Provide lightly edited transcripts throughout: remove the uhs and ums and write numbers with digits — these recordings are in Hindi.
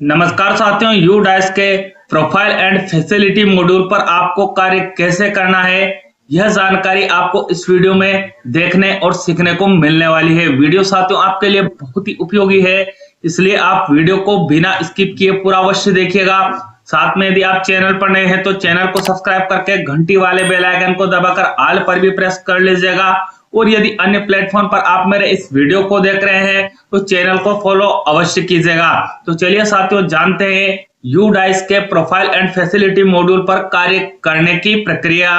नमस्कार साथियों, यू डाइस के प्रोफाइल एंड फैसिलिटी मॉड्यूल पर आपको कार्य कैसे करना है, यह जानकारी आपको इस वीडियो में देखने और सीखने को मिलने वाली है। वीडियो साथियों आपके लिए बहुत ही उपयोगी है, इसलिए आप वीडियो को बिना स्किप किए पूरा अवश्य देखिएगा। साथ में यदि आप चैनल पर नए हैं तो चैनल को सब्सक्राइब करके घंटी वाले बेल आइकन को दबाकर ऑल पर भी प्रेस कर लीजिएगा। और यदि अन्य प्लेटफॉर्म पर आप मेरे इस वीडियो को देख रहे हैं तो चैनल को फॉलो अवश्य कीजिएगा। तो चलिए साथियों जानते हैं यू डाइस के प्रोफाइल एंड फैसिलिटी मॉड्यूल पर कार्य करने की प्रक्रिया।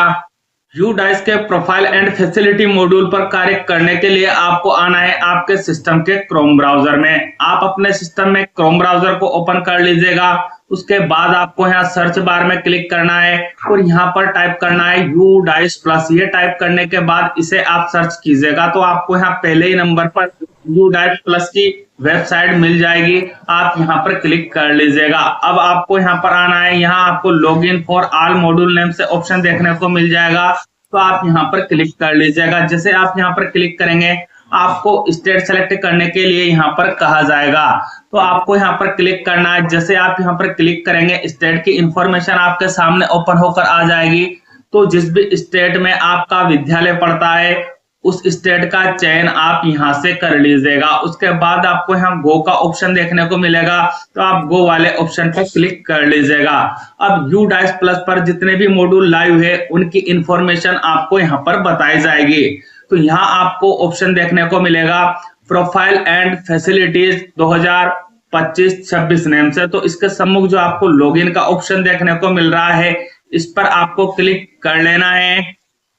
यू डाइस के प्रोफाइल एंड फैसिलिटी मॉड्यूल पर कार्य करने के लिए आपको आना है आपके सिस्टम के क्रोम ब्राउजर में। आप अपने सिस्टम में क्रोम ब्राउजर को ओपन कर लीजिएगा। उसके बाद आपको यहाँ सर्च बार में क्लिक करना है और यहाँ पर टाइप करना है यू डाइस प्लस। ये टाइप करने के बाद इसे आप सर्च कीजिएगा तो आपको यहाँ पहले ही नंबर पर यू डाइस प्लस की वेबसाइट मिल जाएगी। आप यहाँ पर क्लिक कर लीजिएगा। अब आपको यहाँ पर आना है, यहाँ आपको log in for all module name से ऑप्शन देखने को मिल जाएगा, तो आप यहाँ पर क्लिक कर लीजिएगा। जैसे आप यहाँ पर क्लिक करेंगे आपको स्टेट सेलेक्ट करने के लिए यहाँ पर कहा जाएगा, तो आपको यहाँ पर क्लिक करना है। जैसे आप यहाँ पर क्लिक करेंगे स्टेट की इंफॉर्मेशन आपके सामने ओपन होकर आ जाएगी। तो जिस भी स्टेट में आपका विद्यालय पड़ता है उस स्टेट का चयन आप यहाँ से कर लीजिएगा। उसके बाद आपको यहाँ गो का ऑप्शन देखने को मिलेगा, तो आप गो वाले ऑप्शन पर क्लिक कर लीजिएगा। अब यू डाइस प्लस पर जितने भी मॉड्यूल लाइव है उनकी इंफॉर्मेशन आपको यहाँ पर बताई जाएगी। तो यहाँ आपको ऑप्शन देखने को मिलेगा प्रोफाइल एंड फैसिलिटीज 2025-26 नेम से। तो इसके सम्मुख जो आपको लॉगिन का ऑप्शन देखने को मिल रहा है इस पर आपको क्लिक कर लेना है।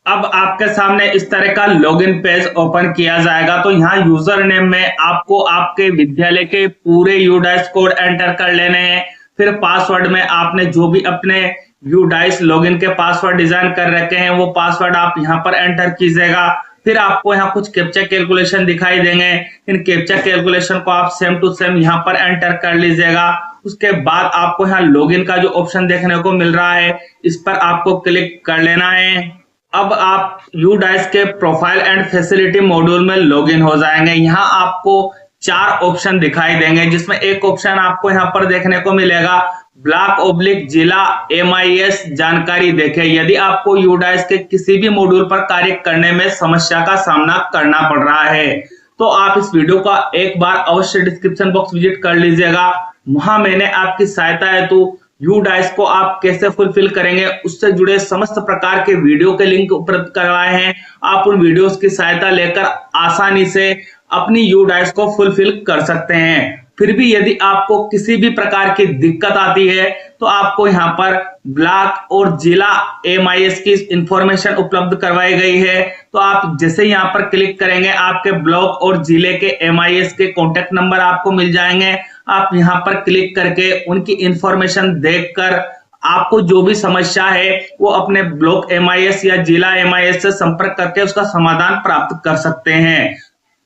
अब आपके सामने इस तरह का लॉगिन पेज ओपन किया जाएगा। तो यहाँ यूजर नेम में आपको आपके विद्यालय के पूरे यू डाइस कोड एंटर कर लेने हैं। फिर पासवर्ड में आपने जो भी अपने यू डाइस लॉगिन के पासवर्ड डिजाइन कर रखे हैं वो पासवर्ड आप यहाँ पर एंटर कीजिएगा। फिर आपको यहाँ कुछ कैप्चा कैलकुलेशन दिखाई देंगे, इन कैप्चा कैलकुलेशन को आप सेम टू सेम यहाँ पर एंटर कर लीजिएगा। उसके बाद आपको यहाँ लॉगिन का जो ऑप्शन देखने को मिल रहा है इस पर आपको क्लिक कर लेना है। अब आप यू डाइस के प्रोफाइल एंड फैसिलिटी मॉड्यूल में लॉगिन हो जाएंगे। यहाँ आपको 4 ऑप्शन दिखाई देंगे, जिसमें एक ऑप्शन आपको यहाँ पर देखने को मिलेगा ब्लॉक ओब्लिक जिला MIS जानकारी देखें। यदि आपको यू डाइस के किसी भी मॉड्यूल पर कार्य करने में समस्या का सामना करना पड़ रहा है तो आप इस वीडियो का एक बार अवश्य डिस्क्रिप्शन बॉक्स विजिट कर लीजिएगा। वहां मैंने आपकी सहायता हेतु यू डाइस को आप कैसे फुलफिल करेंगे उससे जुड़े समस्त प्रकार के वीडियो के लिंक उपलब्ध करवाए हैं। आप उन वीडियोस की सहायता लेकर आसानी से अपनी यू डाइस को फुलफिल कर सकते हैं। फिर भी यदि आपको किसी भी प्रकार की दिक्कत आती है तो आपको यहाँ पर ब्लॉक और जिला MIS की इंफॉर्मेशन उपलब्ध करवाई गई है। तो आप जैसे यहाँ पर क्लिक करेंगे आपके ब्लॉक और जिले के MIS के कॉन्टेक्ट नंबर आपको मिल जाएंगे। आप यहाँ पर क्लिक करके उनकी इंफॉर्मेशन देखकर आपको जो भी समस्या है वो अपने ब्लॉक MIS या जिला MIS से संपर्क करके उसका समाधान प्राप्त कर सकते हैं।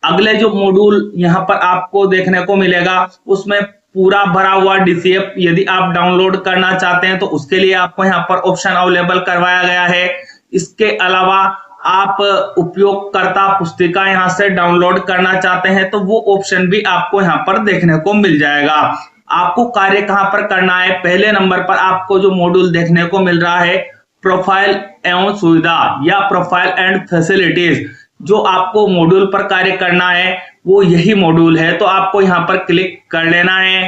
अगले जो मॉड्यूल यहाँ पर आपको देखने को मिलेगा उसमें पूरा भरा हुआ DCF यदि आप डाउनलोड करना चाहते हैं तो उसके लिए आपको यहाँ पर ऑप्शन अवेलेबल करवाया गया है। इसके अलावा आप उपयोगकर्ता पुस्तिका यहाँ से डाउनलोड करना चाहते हैं तो वो ऑप्शन भी आपको यहाँ पर देखने को मिल जाएगा। आपको कार्य कहाँ पर करना है, पहले नंबर पर आपको जो मॉड्यूल देखने को मिल रहा है प्रोफाइल एवं सुविधा या प्रोफाइल एंड फैसिलिटीज, जो आपको मॉड्यूल पर कार्य करना है वो यही मॉड्यूल है। तो आपको यहाँ पर क्लिक कर लेना है।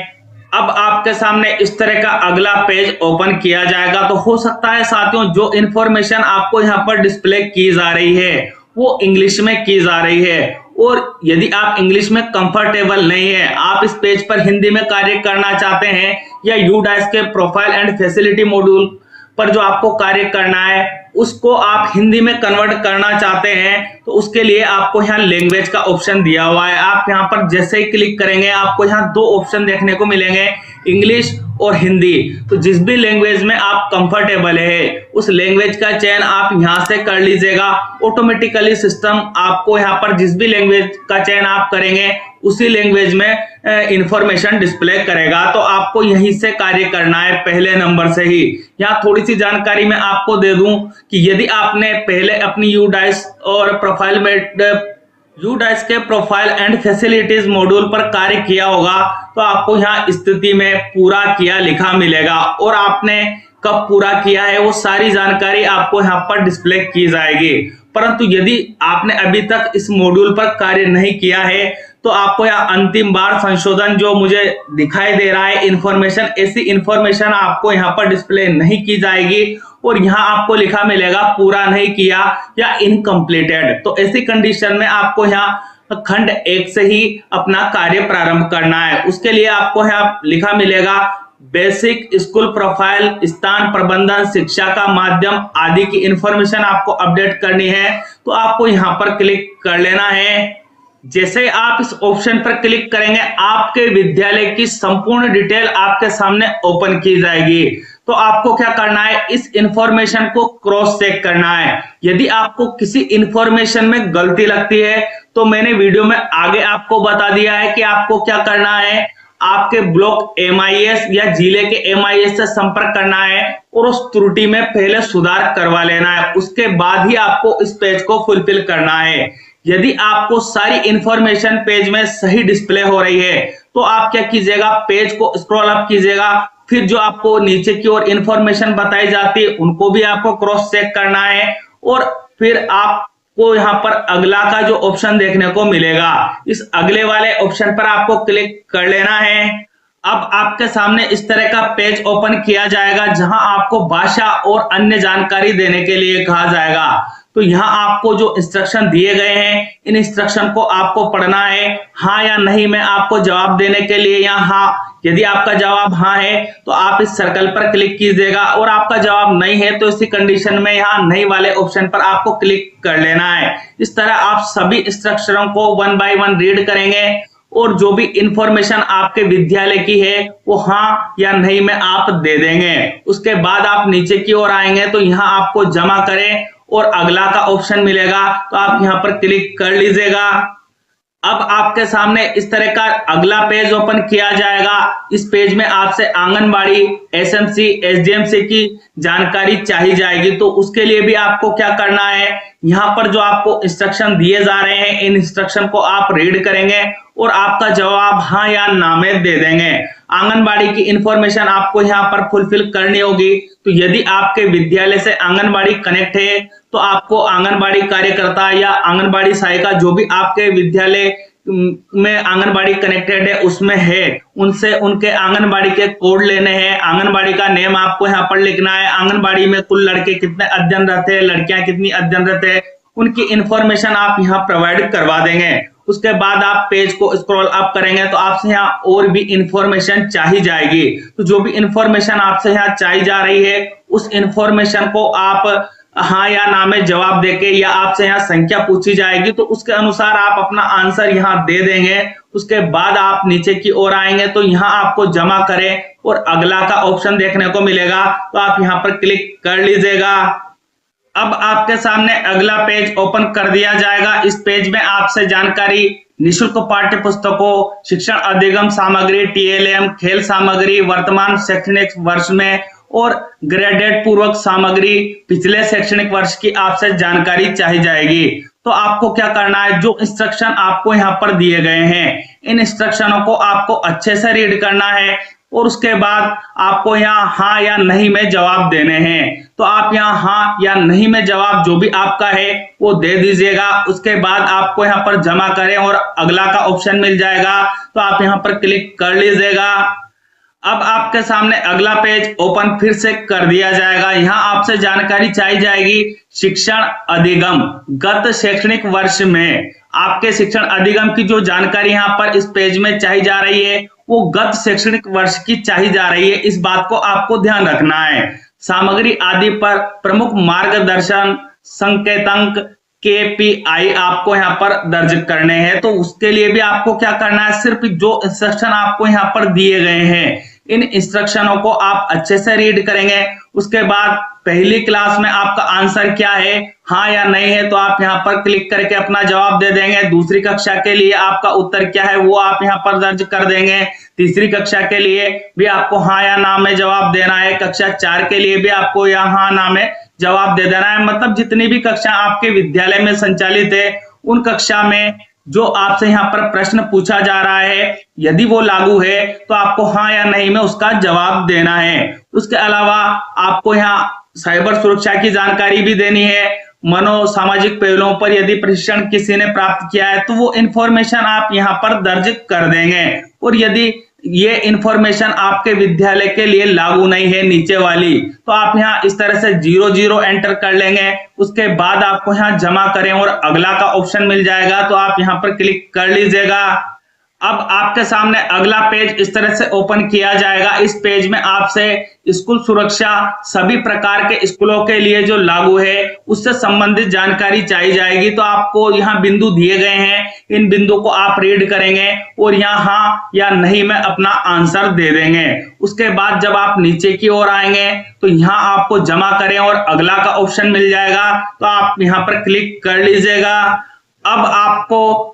अब आपके सामने इस तरह का अगला पेज ओपन किया जाएगा। तो हो सकता है साथियों जो इंफॉर्मेशन आपको यहाँ पर डिस्प्ले की जा रही है वो इंग्लिश में की जा रही है, और यदि आप इंग्लिश में कंफर्टेबल नहीं है, आप इस पेज पर हिंदी में कार्य करना चाहते हैं या यू डाइस के प्रोफाइल एंड फैसिलिटी मॉड्यूल पर जो आपको कार्य करना है उसको आप हिंदी में कन्वर्ट करना चाहते हैं तो उसके लिए आपको यहाँ लैंग्वेज का ऑप्शन दिया हुआ है। आप यहाँ पर जैसे ही क्लिक करेंगे आपको यहाँ 2 ऑप्शन देखने को मिलेंगे, इंग्लिश और हिंदी। तो जिस भी लैंग्वेज में आप कंफर्टेबल है उस लैंग्वेज का चयन आप यहाँ से कर लीजिएगा। ऑटोमेटिकली सिस्टम आपको यहाँ पर जिस भी लैंग्वेज का चयन आप करेंगे उसी लैंग्वेज में इंफॉर्मेशन डिस्प्ले करेगा। तो आपको यहीं से कार्य करना है पहले नंबर से ही। यहाँ थोड़ी सी जानकारी मैं आपको दे दूं कि यदि आपने पहले अपनी यू डाइस और प्रोफाइल में यूडाइस के प्रोफाइल एंड फैसिलिटीज मॉड्यूल पर कार्य किया होगा तो आपको यहाँ स्थिति में पूरा किया लिखा मिलेगा और आपने कब पूरा किया है वो सारी जानकारी आपको यहाँ पर डिस्प्ले की जाएगी। परंतु यदि आपने अभी तक इस मॉड्यूल पर कार्य नहीं किया है तो आपको यहाँ अंतिम बार संशोधन जो मुझे दिखाई दे रहा है इंफॉर्मेशन, ऐसी इंफॉर्मेशन आपको यहाँ पर डिस्प्ले नहीं की जाएगी और यहाँ आपको लिखा मिलेगा पूरा नहीं किया या इनकम्प्लीटेड। तो ऐसी कंडीशन में आपको यहाँ खंड 1 से ही अपना कार्य प्रारंभ करना है। उसके लिए आपको यहाँ लिखा मिलेगा बेसिक स्कूल प्रोफाइल, स्थान प्रबंधन, शिक्षा का माध्यम आदि की इंफॉर्मेशन आपको अपडेट करनी है तो आपको यहाँ पर क्लिक कर लेना है। जैसे आप इस ऑप्शन पर क्लिक करेंगे आपके विद्यालय की संपूर्ण डिटेल आपके सामने ओपन की जाएगी। तो आपको क्या करना है, इस इंफॉर्मेशन को क्रॉस चेक करना है। यदि आपको किसी इंफॉर्मेशन में गलती लगती है तो मैंने वीडियो में आगे आपको बता दिया है कि आपको क्या करना है, आपके ब्लॉक MIS या जिले के MIS से संपर्क करना है और उस त्रुटि में पहले सुधार करवा लेना है। उसके बाद ही आपको इस पेज को फुलफिल करना है। यदि आपको सारी इंफॉर्मेशन पेज में सही डिस्प्ले हो रही है तो आप क्या कीजिएगा, पेज को स्क्रॉल अप कीजिएगा, फिर जो आपको नीचे की ओर इंफॉर्मेशन बताई जाती है उनको भी आपको क्रॉस चेक करना है और फिर आपको यहाँ पर अगला का जो ऑप्शन देखने को मिलेगा, इस अगले वाले ऑप्शन पर आपको क्लिक कर लेना है। अब आपके सामने इस तरह का पेज ओपन किया जाएगा जहां आपको भाषा और अन्य जानकारी देने के लिए कहा जाएगा। तो यहाँ आपको जो इंस्ट्रक्शन दिए गए हैं इन इंस्ट्रक्शन को आपको पढ़ना है। हाँ या नहीं में आपको जवाब देने के लिए यहाँ हाँ, यदि आपका जवाब हाँ है तो आप इस सर्कल पर क्लिक कीजिएगा और आपका जवाब नहीं है तो इसी कंडीशन में यहाँ नहीं वाले ऑप्शन पर आपको क्लिक कर लेना है। इस तरह आप सभी इंस्ट्रक्शनों को 1 बाय 1 रीड करेंगे और जो भी इंफॉर्मेशन आपके विद्यालय की है वो हाँ या नहीं में आप दे देंगे। उसके बाद आप नीचे की ओर आएंगे तो यहाँ आपको जमा करें और अगला का ऑप्शन मिलेगा तो आप यहाँ पर क्लिक कर लीजिएगा। अब आपके सामने इस तरह का अगला पेज ओपन किया जाएगा। इस पेज में आपसे आंगनबाड़ी, SMC, SDMC की जानकारी चाहिए जाएगी। तो उसके लिए भी आपको क्या करना है, यहाँ पर जो आपको इंस्ट्रक्शन दिए जा रहे हैं इन इंस्ट्रक्शन को आप रीड करेंगे और आपका जवाब हाँ या ना में दे देंगे। आंगनबाड़ी की इंफॉर्मेशन आपको यहाँ पर फुलफिल करनी होगी। तो यदि आपके विद्यालय से आंगनबाड़ी कनेक्ट है तो आपको आंगनबाड़ी कार्यकर्ता या आंगनबाड़ी सहायिका जो भी आपके विद्यालय में आंगनबाड़ी कनेक्टेड है उसमें है उनसे उनके आंगनबाड़ी के कोड लेने हैं। आंगनबाड़ी का नेम आपको यहाँ पर लिखना है। आंगनबाड़ी में कुल लड़के कितने अध्ययनरत है, लड़कियां कितनी अध्ययनरत है, उनकी इंफॉर्मेशन आप यहाँ प्रोवाइड करवा देंगे। उसके बाद आप पेज को स्क्रॉल अप करेंगे तो आपसे यहाँ और भी इंफॉर्मेशन चाहिए जाएगी। तो जो भी इंफॉर्मेशन आपसे यहाँ चाहिए जा रही है उस इंफॉर्मेशन को आप हाँ या ना में जवाब देके या आपसे यहाँ संख्या पूछी जाएगी तो उसके अनुसार आप अपना आंसर यहाँ दे देंगे। उसके बाद आप नीचे की ओर आएंगे तो यहाँ आपको जमा करें और अगला का ऑप्शन देखने को मिलेगा तो आप यहाँ पर क्लिक कर लीजिएगा। अब आपके सामने अगला पेज ओपन कर दिया जाएगा। इस पेज में आपसे जानकारी निःशुल्क पाठ्य पुस्तकों, शिक्षण अधिगम सामग्री, TLM, खेल सामग्री, वर्तमान शैक्षणिक वर्ष में और ग्रेडेड पूर्वक सामग्री पिछले शैक्षणिक वर्ष की आपसे जानकारी चाहिए जाएगी। तो आपको क्या करना है, जो इंस्ट्रक्शन आपको यहाँ पर दिए गए हैं इन इंस्ट्रक्शनों को आपको अच्छे से रीड करना है और उसके बाद आपको यहाँ हाँ या नहीं में जवाब देने हैं। तो आप यहाँ हाँ या नहीं में जवाब जो भी आपका है वो दे दीजिएगा। उसके बाद आपको यहाँ पर जमा करें और अगला का ऑप्शन मिल जाएगा तो आप यहाँ पर क्लिक कर लीजिएगा। अब आपके सामने अगला पेज ओपन फिर से कर दिया जाएगा। यहाँ आपसे जानकारी चाहिए जाएगी शिक्षण अधिगम गत शैक्षणिक वर्ष में। आपके शिक्षण अधिगम की जो जानकारी यहाँ पर इस पेज में चाहिए जा रही है वो गत शैक्षणिक वर्ष की चाहिए जा रही है। इस बात को आपको ध्यान रखना है। सामग्री आदि पर प्रमुख मार्गदर्शन संकेतांक KPI आपको यहाँ पर दर्ज करने हैं। तो उसके लिए भी आपको क्या करना है, सिर्फ जो इंस्ट्रक्शन आपको यहाँ पर दिए गए हैं इन इंस्ट्रक्शनों को आप अच्छे से रीड करेंगे। उसके बाद पहली क्लास में आपका आंसर क्या है, हाँ या नहीं है, तो आप यहाँ पर क्लिक करके अपना जवाब दे देंगे। दूसरी कक्षा के लिए आपका उत्तर क्या है वो आप यहाँ पर दर्ज कर देंगे। तीसरी कक्षा के लिए भी आपको हाँ या ना में जवाब देना है। कक्षा 4 के लिए भी आपको यहाँ हाँ ना में जवाब दे देना है। मतलब जितनी भी कक्षा आपके विद्यालय में संचालित है उन कक्षा में जो आपसे यहाँ पर प्रश्न पूछा जा रहा है, यदि वो लागू है तो आपको हाँ या नहीं में उसका जवाब देना है। उसके अलावा आपको यहाँ साइबर सुरक्षा की जानकारी भी देनी है। मनोसामाजिक पहलुओं पर यदि प्रशिक्षण किसी ने प्राप्त किया है तो वो इंफॉर्मेशन आप यहाँ पर दर्ज कर देंगे। और यदि ये इंफॉर्मेशन आपके विद्यालय के लिए लागू नहीं है नीचे वाली, तो आप यहाँ इस तरह से 00 एंटर कर लेंगे। उसके बाद आपको यहाँ जमा करें और अगला का ऑप्शन मिल जाएगा, तो आप यहाँ पर क्लिक कर लीजिएगा। अब आपके सामने अगला पेज इस तरह से ओपन किया जाएगा। इस पेज में आपसे स्कूल सुरक्षा सभी प्रकार के स्कूलों के लिए जो लागू है उससे संबंधित जानकारी चाहिए जाएगी। तो आपको यहाँ बिंदु दिए गए हैं, इन बिंदु को आप रीड करेंगे और यहाँ हाँ या नहीं में अपना आंसर दे देंगे। उसके बाद जब आप नीचे की ओर आएंगे तो यहाँ आपको जमा करें और अगला का ऑप्शन मिल जाएगा, तो आप यहाँ पर क्लिक कर लीजिएगा। अब आपको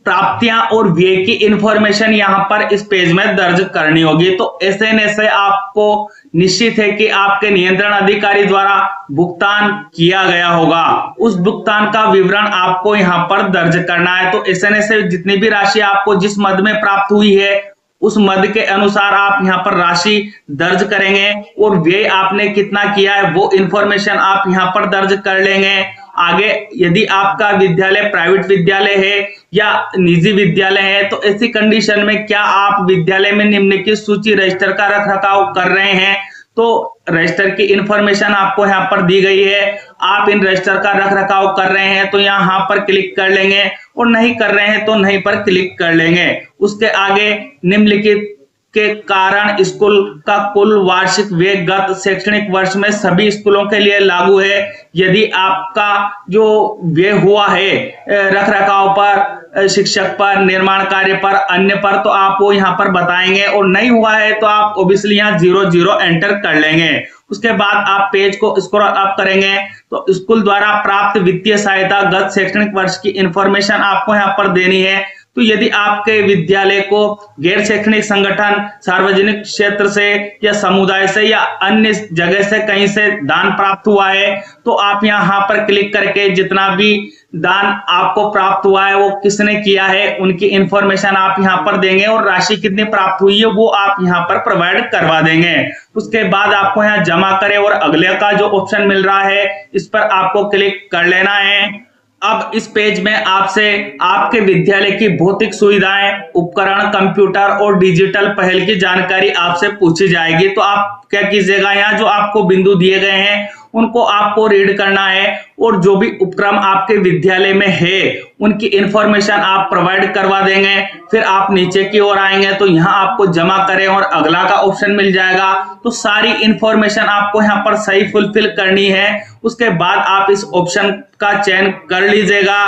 प्राप्तियां और व्यय की इंफॉर्मेशन यहां पर इस पेज में दर्ज करनी होगी। तो ऐसे आपको निश्चित है कि आपके नियंत्रण अधिकारी द्वारा भुगतान किया गया होगा, उस भुगतान का विवरण आपको यहां पर दर्ज करना है। तो ऐसे जितनी भी राशि आपको जिस मद में प्राप्त हुई है उस मद के अनुसार आप यहाँ पर राशि दर्ज करेंगे और व्यय आपने कितना किया है वो इंफॉर्मेशन आप यहाँ पर दर्ज कर लेंगे। आगे यदि आपका विद्यालय प्राइवेट विद्यालय है या निजी विद्यालय है तो ऐसी कंडीशन में क्या आप विद्यालय में निम्नलिखित सूची रजिस्टर का रखरखाव कर रहे हैं, तो रजिस्टर की इंफॉर्मेशन आपको यहाँ पर दी गई है। आप इन रजिस्टर का रखरखाव कर रहे हैं तो यहाँ पर क्लिक कर लेंगे और नहीं कर रहे हैं तो नहीं पर क्लिक कर लेंगे। उसके आगे निम्नलिखित के कारण स्कूल का कुल वार्षिक व्यय गत शैक्षणिक वर्ष में सभी स्कूलों के लिए लागू है। यदि आपका जो व्यय हुआ है रखरखाव पर, शिक्षक पर, निर्माण कार्य पर, अन्य पर, तो आप वो यहाँ पर बताएंगे और नहीं हुआ है तो आप ओबियसली यहाँ 00 एंटर कर लेंगे। उसके बाद आप पेज को स्क्रॉल अप करेंगे तो स्कूल द्वारा प्राप्त वित्तीय सहायता गत शैक्षणिक वर्ष की इंफॉर्मेशन आपको यहाँ पर देनी है। तो यदि आपके विद्यालय को गैर शैक्षणिक संगठन, सार्वजनिक क्षेत्र से या समुदाय से या अन्य जगह से कहीं से दान प्राप्त हुआ है तो आप यहाँ पर क्लिक करके जितना भी दान आपको प्राप्त हुआ है वो किसने किया है उनकी इंफॉर्मेशन आप यहाँ पर देंगे और राशि कितनी प्राप्त हुई है वो आप यहाँ पर प्रोवाइड करवा देंगे। उसके बाद आपको यहाँ जमा करें और अगले का जो ऑप्शन मिल रहा है इस पर आपको क्लिक कर लेना है। अब इस पेज में आपसे आपके विद्यालय की भौतिक सुविधाएं, उपकरण, कंप्यूटर और डिजिटल पहल की जानकारी आपसे पूछी जाएगी। तो आप क्या कीजिएगा, यहाँ जो आपको बिंदु दिए गए हैं उनको आपको रीड करना है और जो भी उपक्रम आपके विद्यालय में है उनकी इंफॉर्मेशन आप प्रोवाइड करवा देंगे। फिर आप नीचे की ओर आएंगे तो यहाँ आपको जमा करें और अगला का ऑप्शन मिल जाएगा। तो सारी इंफॉर्मेशन आपको यहाँ पर सही फुलफिल करनी है। उसके बाद आप इस ऑप्शन का चयन कर लीजिएगा।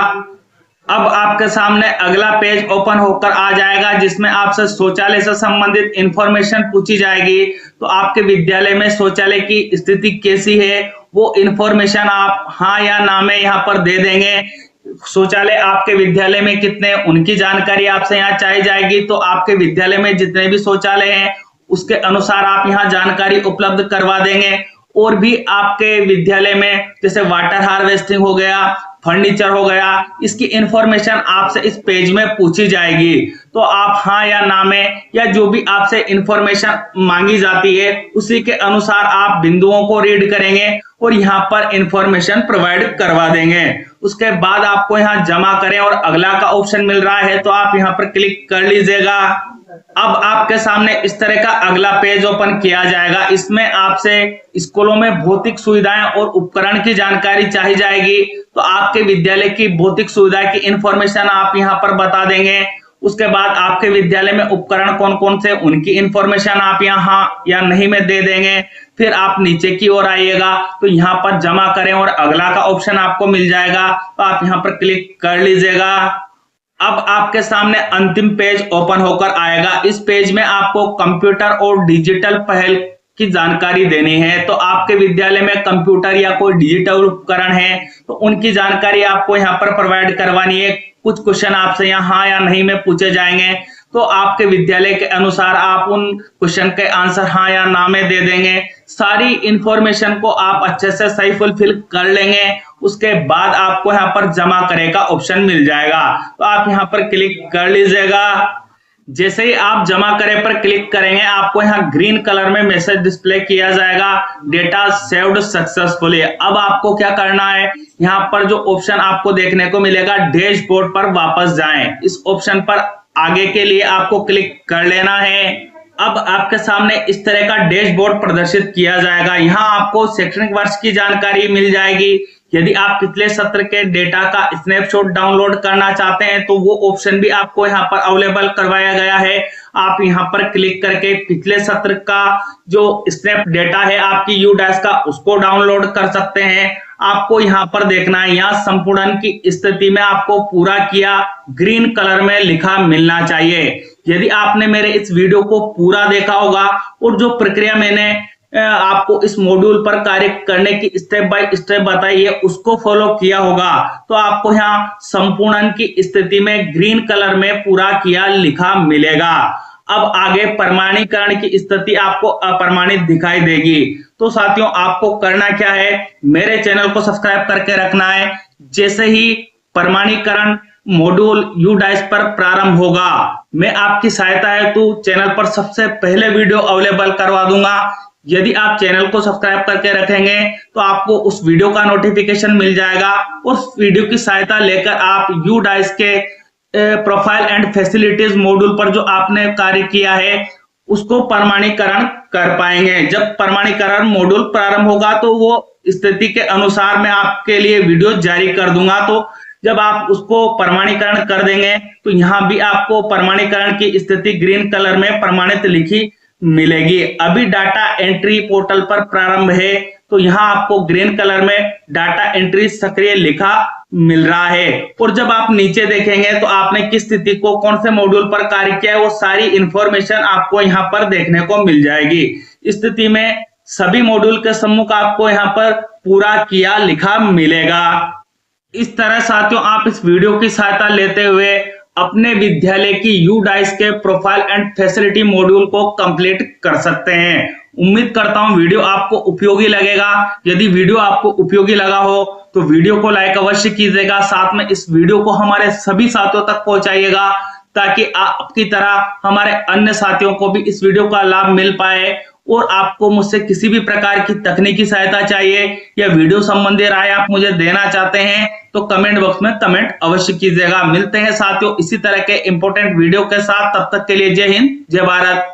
अब आपके सामने अगला पेज ओपन होकर आ जाएगा जिसमें आपसे शौचालय से संबंधित इंफॉर्मेशन पूछी जाएगी। तो आपके विद्यालय में शौचालय की स्थिति कैसी है वो इंफॉर्मेशन आप हाँ या ना में यहाँ पर दे देंगे। शौचालय आपके विद्यालय में कितने उनकी जानकारी आपसे यहाँ चाहिए जाएगी। तो आपके विद्यालय में जितने भी शौचालय हैं उसके अनुसार आप यहाँ जानकारी उपलब्ध करवा देंगे। और भी आपके विद्यालय में जैसे वाटर हार्वेस्टिंग हो गया, फर्नीचर हो गया, इसकी इंफॉर्मेशन आपसे इस पेज में पूछी जाएगी। तो आप हाँ या ना में या जो भी आपसे इंफॉर्मेशन मांगी जाती है उसी के अनुसार आप बिंदुओं को रीड करेंगे और यहाँ पर इंफॉर्मेशन प्रोवाइड करवा देंगे। उसके बाद आपको यहाँ जमा करें और अगला का ऑप्शन मिल रहा है तो आप यहाँ पर क्लिक कर लीजिएगा। अब आपके सामने इस तरह का अगला पेज ओपन किया जाएगा। इसमें आपसे स्कूलों में भौतिक सुविधाएं और उपकरण की जानकारी चाहिए जाएगी। तो आपके विद्यालय की भौतिक सुविधा की इंफॉर्मेशन आप यहाँ पर बता देंगे। उसके बाद आपके विद्यालय में उपकरण कौन कौन से उनकी इंफॉर्मेशन आप यहाँ हाँ या नहीं में दे देंगे। फिर आप नीचे की ओर आइएगा तो यहाँ पर जमा करें और अगला का ऑप्शन आपको मिल जाएगा। तो आप यहाँ पर क्लिक कर लीजिएगा। अब आपके सामने अंतिम पेज ओपन होकर आएगा। इस पेज में आपको कंप्यूटर और डिजिटल पहल की जानकारी देनी है। तो आपके विद्यालय में कंप्यूटर या कोई डिजिटल उपकरण है तो उनकी जानकारी आपको यहाँ पर प्रोवाइड करवानी है। कुछ क्वेश्चन आपसे यहाँ हाँ या नहीं में पूछे जाएंगे। तो आपके विद्यालय के अनुसार आप उन क्वेश्चन के आंसर हाँ या ना में दे देंगे। सारी इंफॉर्मेशन को आप अच्छे से सही फुलफिल कर लेंगे उसके बाद आपको यहाँ पर जमा करे का ऑप्शन मिल जाएगा। तो आप यहाँ पर क्लिक कर लीजिएगा। जैसे ही आप जमा करे पर क्लिक करेंगे आपको यहाँ ग्रीन कलर में मैसेज डिस्प्ले किया जाएगा, डेटा सेव्ड सक्सेसफुली। अब आपको क्या करना है, यहाँ पर जो ऑप्शन आपको देखने को मिलेगा डैशबोर्ड पर वापस जाएं। इस ऑप्शन पर आगे के लिए आपको क्लिक कर लेना है। अब आपके सामने इस तरह का डैशबोर्ड प्रदर्शित किया जाएगा। यहाँ आपको शैक्षणिक वर्ष की जानकारी मिल जाएगी। यदि आप पिछले सत्र के डेटा का स्नैपशॉट डाउनलोड करना चाहते हैं तो वो ऑप्शन भी आपको यहाँ पर अवेलेबल करवाया गया है। आप यहाँ पर क्लिक करके पिछले सत्र का जो स्नैप डेटा है आपकी यूडाइस का, उसको डाउनलोड कर सकते हैं। आपको यहाँ पर देखना है, यहाँ संपूर्ण की स्थिति में आपको पूरा किया ग्रीन कलर में लिखा मिलना चाहिए। यदि आपने मेरे इस वीडियो को पूरा देखा होगा और जो प्रक्रिया मैंने आपको इस मॉड्यूल पर कार्य करने की स्टेप बाय स्टेप बताई है उसको फॉलो किया होगा, तो आपको यहाँ संपूर्ण की स्थिति में ग्रीन कलर में पूरा किया लिखा मिलेगा। अब आगे प्रमाणीकरण की स्थिति आपको अप्रमाणित दिखाई देगी। तो साथियों, आपको करना क्या है, मेरे चैनल को सब्सक्राइब करके रखना है। जैसे ही प्रमाणीकरण मॉड्यूल यूडाइस पर प्रारंभ होगा, मैं आपकी सहायता हेतु चैनल पर सबसे पहले वीडियो अवेलेबल करवा दूंगा। यदि आप चैनल को सब्सक्राइब करके रखेंगे तो आपको उस वीडियो का नोटिफिकेशन मिल जाएगा। उस वीडियो की सहायता लेकर आप यूडाइस के प्रोफाइल एंड फैसिलिटीज मॉड्यूल पर जो आपने कार्य किया है उसको प्रमाणीकरण कर पाएंगे। जब प्रमाणीकरण मॉड्यूल प्रारंभ होगा तो वो स्थिति के अनुसार मैं आपके लिए वीडियो जारी कर दूंगा। तो जब आप उसको प्रमाणीकरण कर देंगे तो यहाँ भी आपको प्रमाणीकरण की स्थिति ग्रीन कलर में प्रमाणित लिखी मिलेगी। अभी डाटा एंट्री पोर्टल पर प्रारंभ है तो यहाँ आपको ग्रीन कलर में डाटा एंट्री सक्रिय लिखा मिल रहा है। और जब आप नीचे देखेंगे तो आपने किस स्थिति को कौन से मॉड्यूल पर कार्य किया है वो सारी इंफॉर्मेशन आपको यहाँ पर देखने को मिल जाएगी। स्थिति में सभी मॉड्यूल के सम्मुख आपको यहाँ पर पूरा किया लिखा मिलेगा। इस तरह साथियों, आप इस वीडियो की सहायता लेते हुए अपने विद्यालय की यूडाइस के प्रोफाइल एंड फैसिलिटी मॉड्यूल को कंप्लीट कर सकते हैं। उम्मीद करता हूं वीडियो आपको उपयोगी लगेगा। यदि वीडियो आपको उपयोगी लगा हो तो वीडियो को लाइक अवश्य कीजिएगा। साथ में इस वीडियो को हमारे सभी साथियों तक पहुंचाइएगा ताकि आपकी तरह हमारे अन्य साथियों को भी इस वीडियो का लाभ मिल पाए। और आपको मुझसे किसी भी प्रकार की तकनीकी सहायता चाहिए या वीडियो संबंधी राय आप मुझे देना चाहते हैं तो कमेंट बॉक्स में कमेंट अवश्य कीजिएगा। मिलते हैं साथियों इसी तरह के इंपॉर्टेंट वीडियो के साथ। तब तक के लिए जय हिंद, जय भारत।